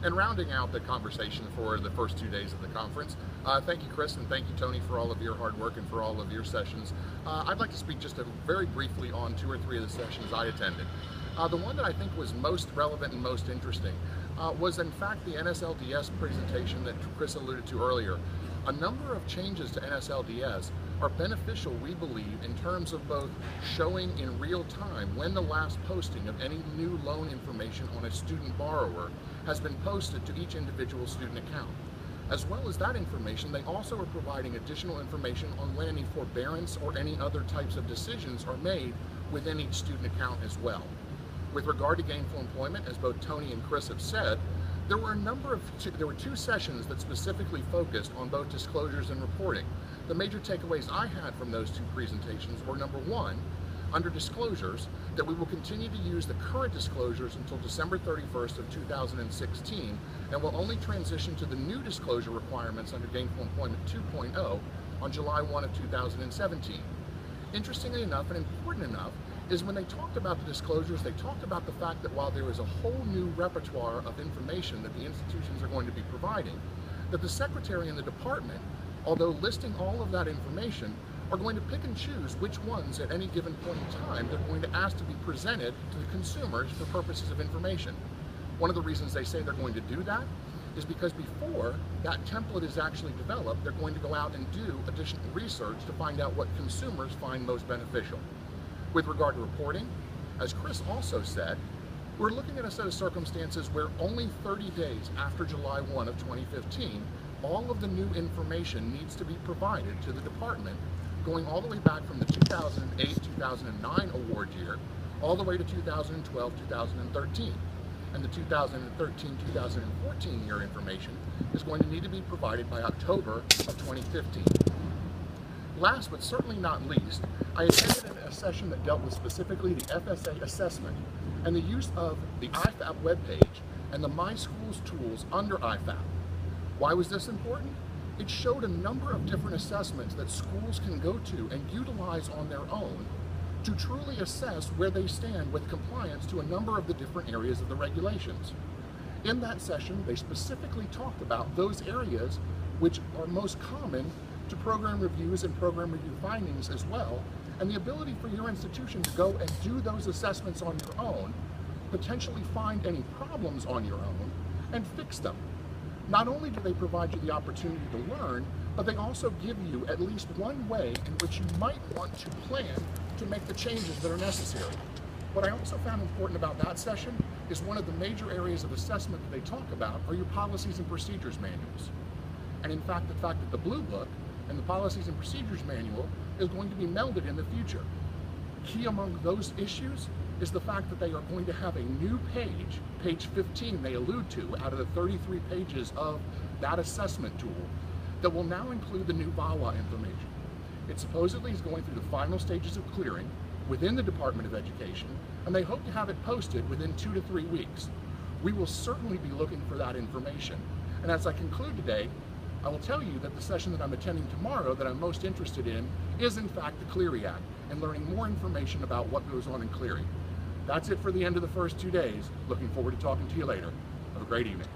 And rounding out the conversation for the first 2 days of the conference, thank you, Chris, and thank you, Tony, for all of your hard work and for all of your sessions. I'd like to speak just very briefly on 2 or 3 of the sessions I attended. The one that I think was most relevant and most interesting was, in fact, the NSLDS presentation that Chris alluded to earlier. A number of changes to NSLDS are beneficial, we believe, in terms of both showing in real time when the last posting of any new loan information on a student borrower has been posted to each individual student account. As well as that information, they also are providing additional information on when any forbearance or any other types of decisions are made within each student account as well. With regard to gainful employment, as both Tony and Chris have said, there were 2 sessions that specifically focused on both disclosures and reporting. The major takeaways I had from those 2 presentations were, number 1, under disclosures, that we will continue to use the current disclosures until December 31st of 2016, and will only transition to the new disclosure requirements under Gainful Employment 2.0 on July 1 of 2017. Interestingly enough, and important enough, is when they talked about the disclosures, they talked about the fact that while there is a whole new repertoire of information that the institutions are going to be providing, that the secretary and the department, although listing all of that information, are going to pick and choose which ones at any given point in time they're going to ask to be presented to the consumers for purposes of information. One of the reasons they say they're going to do that is because before that template is actually developed, they're going to go out and do additional research to find out what consumers find most beneficial. With regard to reporting, as Chris also said, we're looking at a set of circumstances where only 30 days after July 1 of 2015, all of the new information needs to be provided to the department, going all the way back from the 2008-2009 award year, all the way to 2012-2013. And the 2013-2014 year information is going to need to be provided by October of 2015. Last but certainly not least, I attended a session that dealt with specifically the FSA assessment and the use of the IFAP webpage and the My Schools tools under IFAP. Why was this important? It showed a number of different assessments that schools can go to and utilize on their own to truly assess where they stand with compliance to a number of the different areas of the regulations. In that session, they specifically talked about those areas which are most common to program reviews and program review findings as well, and the ability for your institution to go and do those assessments on your own, potentially find any problems on your own, and fix them. Not only do they provide you the opportunity to learn, but they also give you at least one way in which you might want to plan to make the changes that are necessary. What I also found important about that session is one of the major areas of assessment that they talk about are your policies and procedures manuals. And in fact, the fact that the Blue Book and the Policies and Procedures Manual is going to be melded in the future. Key among those issues is the fact that they are going to have a new page, page 15 they allude to, out of the 33 pages of that assessment tool, that will now include the new VAWA information. It supposedly is going through the final stages of clearing within the Department of Education, and they hope to have it posted within 2 to 3 weeks. We will certainly be looking for that information. And as I conclude today, I will tell you that the session that I'm attending tomorrow that I'm most interested in is in fact the Clery Act and learning more information about what goes on in Clery. That's it for the end of the first 2 days. Looking forward to talking to you later. Have a great evening.